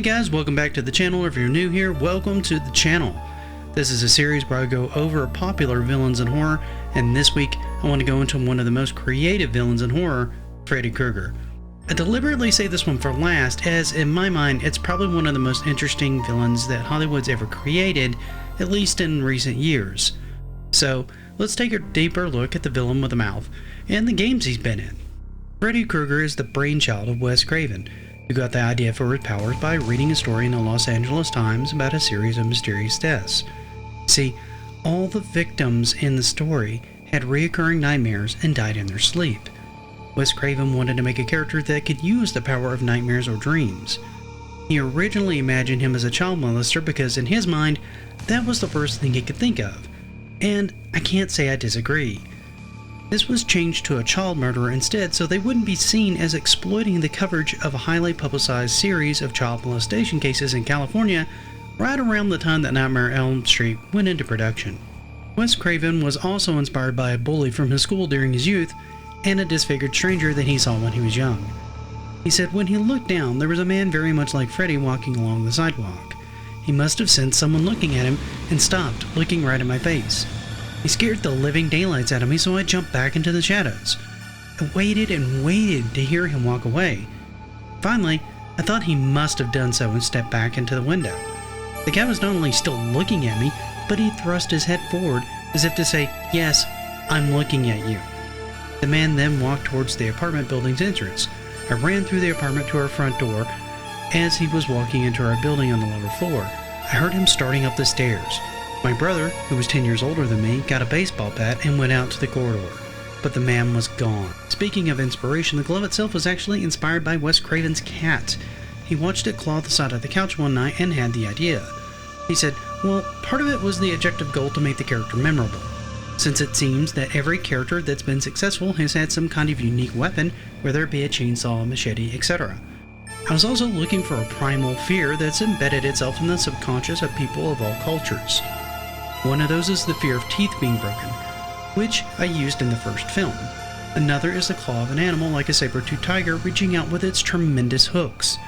Hey guys, welcome back to the channel. If you're new here, welcome to the channel. This is a series where I go over popular villains in horror, and this week I want to go into one of the most creative villains in horror, Freddy Krueger. I deliberately say this one for last, as in my mind it's probably one of the most interesting villains that Hollywood's ever created, at least in recent years. So let's take a deeper look at the villain with a mouth, and the games he's been in. Freddy Krueger is the brainchild of Wes Craven, who got the idea for his powers by reading a story in the Los Angeles Times about a series of mysterious deaths. See, all the victims in the story had reoccurring nightmares and died in their sleep. Wes Craven wanted to make a character that could use the power of nightmares or dreams. He originally imagined him as a child molester because in his mind, that was the worst thing he could think of. And I can't say I disagree. This was changed to a child murderer instead, so they wouldn't be seen as exploiting the coverage of a highly publicized series of child molestation cases in California right around the time that Nightmare on Elm Street went into production. Wes Craven was also inspired by a bully from his school during his youth and a disfigured stranger that he saw when he was young. He said when he looked down, there was a man very much like Freddy walking along the sidewalk. He must have sensed someone looking at him and stopped, looking right at my face. He scared the living daylights out of me, so I jumped back into the shadows. I waited and waited to hear him walk away. Finally, I thought he must have done so and stepped back into the window. The guy was not only still looking at me, but he thrust his head forward as if to say, "Yes, I'm looking at you." The man then walked towards the apartment building's entrance. I ran through the apartment to our front door. As he was walking into our building on the lower floor, I heard him starting up the stairs. My brother, who was 10 years older than me, got a baseball bat and went out to the corridor, but the man was gone. Speaking of inspiration, the glove itself was actually inspired by Wes Craven's cat. He watched it claw the side of the couch one night and had the idea. He said, well, part of it was the objective goal to make the character memorable, since it seems that every character that's been successful has had some kind of unique weapon, whether it be a chainsaw, machete, etc. I was also looking for a primal fear that's embedded itself in the subconscious of people of all cultures. One of those is the fear of teeth being broken, which I used in the first film. Another is the claw of an animal like a saber-toothed tiger reaching out with its tremendous hooks.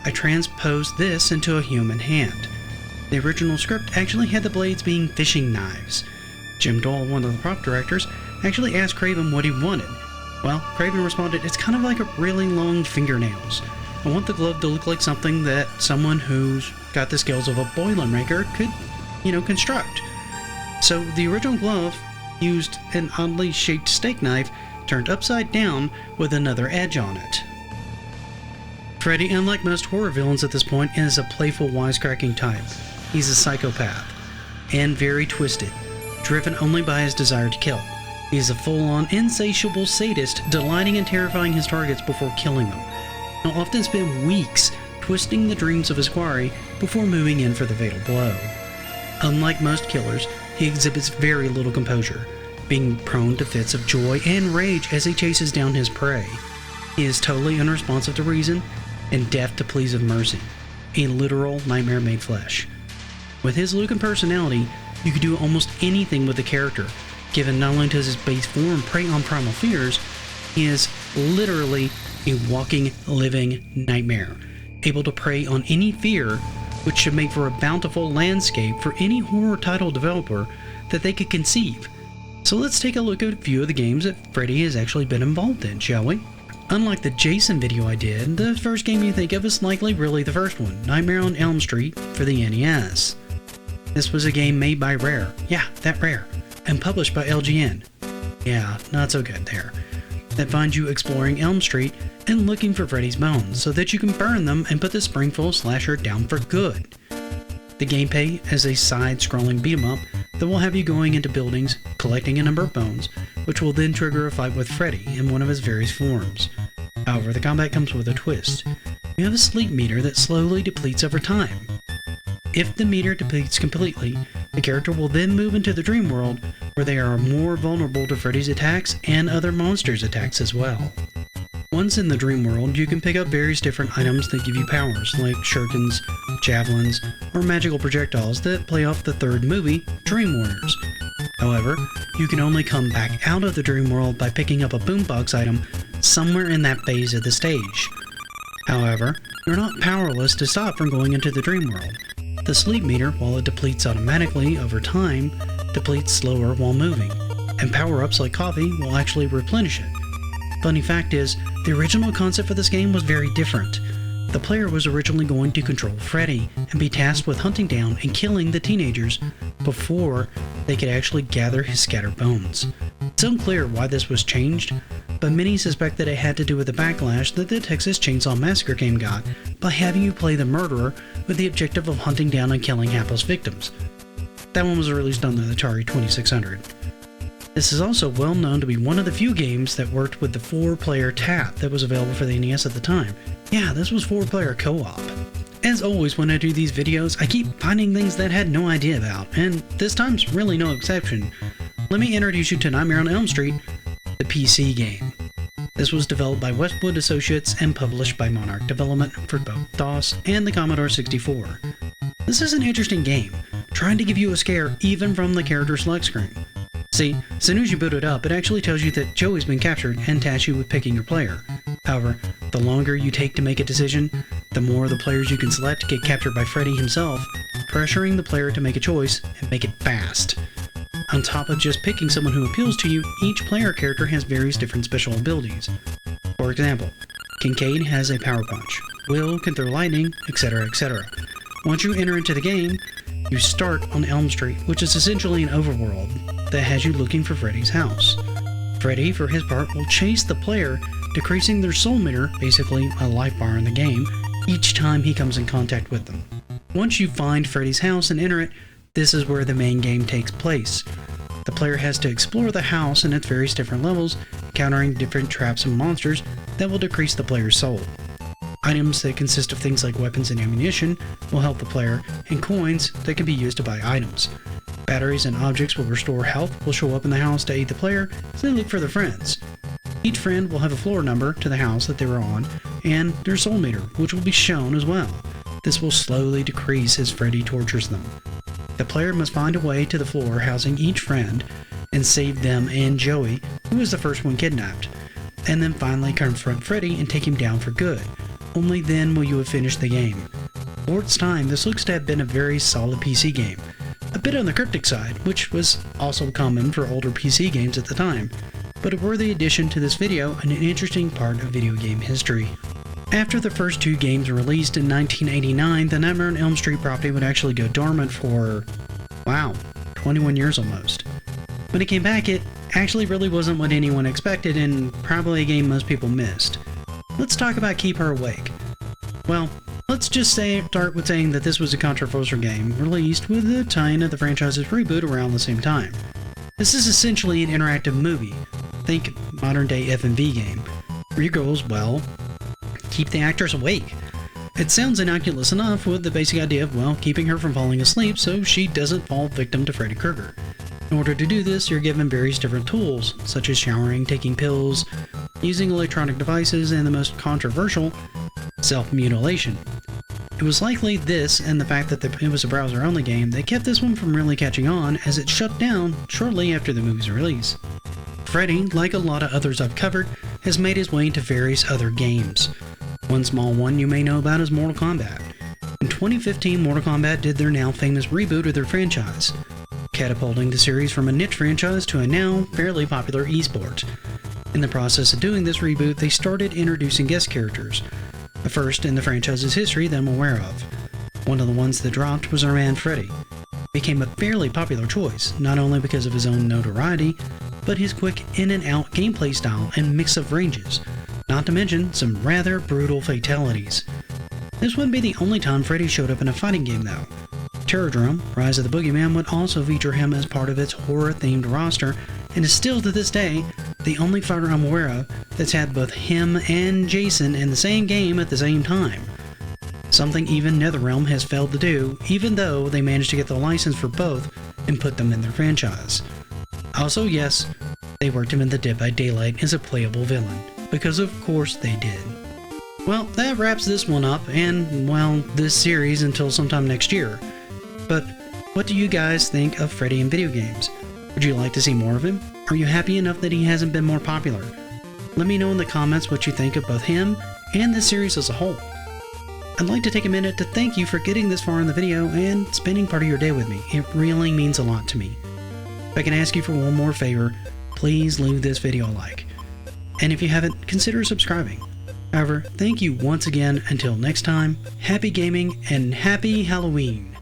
I transposed this into a human hand. The original script actually had the blades being fishing knives. Jim Dahl, one of the prop directors, actually asked Craven what he wanted. Well, Craven responded, "It's kind of like a really long fingernails. I want the glove to look like something that someone who's got the skills of a boilermaker could, construct." So the original glove used an oddly shaped steak knife turned upside down with another edge on it. Freddy, unlike most horror villains at this point, is a playful, wisecracking type. He's a psychopath, and very twisted, driven only by his desire to kill. He is a full-on, insatiable sadist, delighting in terrifying his targets before killing them. He'll often spend weeks twisting the dreams of his quarry before moving in for the fatal blow. Unlike most killers, he exhibits very little composure, being prone to fits of joy and rage as he chases down his prey. He is totally unresponsive to reason and deaf to pleas of mercy, a literal nightmare made flesh. With his look and personality, you could do almost anything with the character, given not only does his base form prey on primal fears, he is literally a walking, living nightmare, able to prey on any fear, which should make for a bountiful landscape for any horror title developer that they could conceive. So let's take a look at a few of the games that Freddy has actually been involved in, shall we? Unlike the Jason video I did, the first game you think of is likely really the first one, Nightmare on Elm Street for the NES. This was a game made by Rare, yeah, that Rare, and published by LGN. Yeah, not so good there. That finds you exploring Elm Street and looking for Freddy's bones so that you can burn them and put the Springfield slasher down for good. The gameplay is a side-scrolling beat-em-up that will have you going into buildings, collecting a number of bones, which will then trigger a fight with Freddy in one of his various forms. However, the combat comes with a twist. You have a sleep meter that slowly depletes over time. If the meter depletes completely, the character will then move into the dream world, where they are more vulnerable to Freddy's attacks and other monsters' attacks as well. Once in the dream world, you can pick up various different items that give you powers, like shurikens, javelins, or magical projectiles that play off the third movie, Dream Warriors. However, you can only come back out of the dream world by picking up a boombox item somewhere in that phase of the stage. However, you're not powerless to stop from going into the dream world. The sleep meter, while it depletes automatically over time, depletes slower while moving, and power-ups like coffee will actually replenish it. Funny fact is, the original concept for this game was very different. The player was originally going to control Freddy and be tasked with hunting down and killing the teenagers before they could actually gather his scattered bones. It's unclear why this was changed, but many suspect that it had to do with the backlash that the Texas Chainsaw Massacre game got by having you play the murderer with the objective of hunting down and killing hapless victims. That one was released on the Atari 2600. This is also well known to be one of the few games that worked with the 4-player tap that was available for the NES at the time. Yeah, this was 4-player co-op. As always when I do these videos, I keep finding things that I had no idea about, and this time's really no exception. Let me introduce you to Nightmare on Elm Street, the PC game. This was developed by Westwood Associates and published by Monarch Development for both DOS and the Commodore 64. This is an interesting game, trying to give you a scare even from the character select screen. See, as soon as you boot it up, it actually tells you that Joey's been captured and tasks you with picking your player. However, the longer you take to make a decision, the more the players you can select get captured by Freddy himself, pressuring the player to make a choice and make it fast. On top of just picking someone who appeals to you, each player character has various different special abilities. For example, Kincaid has a power punch, Will can throw lightning, etc., etc. Once you enter into the game, you start on Elm Street, which is essentially an overworld that has you looking for Freddy's house. Freddy, for his part, will chase the player, decreasing their soul meter, basically a life bar in the game, each time he comes in contact with them. Once you find Freddy's house and enter it, this is where the main game takes place. The player has to explore the house in its various different levels, encountering different traps and monsters that will decrease the player's soul. Items that consist of things like weapons and ammunition will help the player, and coins that can be used to buy items. Batteries and objects will restore health will show up in the house to aid the player as they look for their friends. Each friend will have a floor number to the house that they were on, and their soul meter, which will be shown as well. This will slowly decrease as Freddy tortures them. The player must find a way to the floor housing each friend and save them and Joey, who was the first one kidnapped, and then finally confront Freddy and take him down for good. Only then will you have finished the game. For its time, this looks to have been a very solid PC game. A bit on the cryptic side, which was also common for older PC games at the time, but a worthy addition to this video and an interesting part of video game history. After the first 2 games were released in 1989, the Nightmare on Elm Street property would actually go dormant for, wow, 21 years almost. When it came back, it actually really wasn't what anyone expected and probably a game most people missed. Let's talk about Keep Her Awake. Well, let's just start with saying that this was a controversial game released with a tie-in of the franchise's reboot around the same time. This is essentially an interactive movie. Think modern day F&V game, where your goal is, well, keep the actress awake. It sounds innocuous enough with the basic idea of, well, keeping her from falling asleep so she doesn't fall victim to Freddy Krueger. In order to do this, you're given various different tools, such as showering, taking pills, using electronic devices, and the most controversial, self-mutilation. It was likely this and the fact that it was a browser-only game that kept this one from really catching on, as it shut down shortly after the movie's release. Freddy, like a lot of others I've covered, has made his way into various other games. One small one you may know about is Mortal Kombat. In 2015, Mortal Kombat did their now famous reboot of their franchise, catapulting the series from a niche franchise to a now fairly popular esport. In the process of doing this reboot, they started introducing guest characters, the first in the franchise's history that I'm aware of. One of the ones that dropped was our man Freddy. He became a fairly popular choice, not only because of his own notoriety, but his quick in-and-out gameplay style and mix of ranges, not to mention some rather brutal fatalities. This wouldn't be the only time Freddy showed up in a fighting game though. Terrordrome, Rise of the Boogeyman would also feature him as part of its horror-themed roster, and is still to this day the only fighter I'm aware of that's had both him and Jason in the same game at the same time. Something even NetherRealm has failed to do, even though they managed to get the license for both and put them in their franchise. Also, yes, they worked him in the Dead by Daylight as a playable villain, because of course they did. Well, that wraps this one up, and, well, this series until sometime next year. But what do you guys think of Freddy in video games? Would you like to see more of him? Are you happy enough that he hasn't been more popular? Let me know in the comments what you think of both him and this series as a whole. I'd like to take a minute to thank you for getting this far in the video and spending part of your day with me. It really means a lot to me. If I can ask you for one more favor, please leave this video a like. And if you haven't, consider subscribing. However, thank you once again. Until next time, happy gaming and happy Halloween!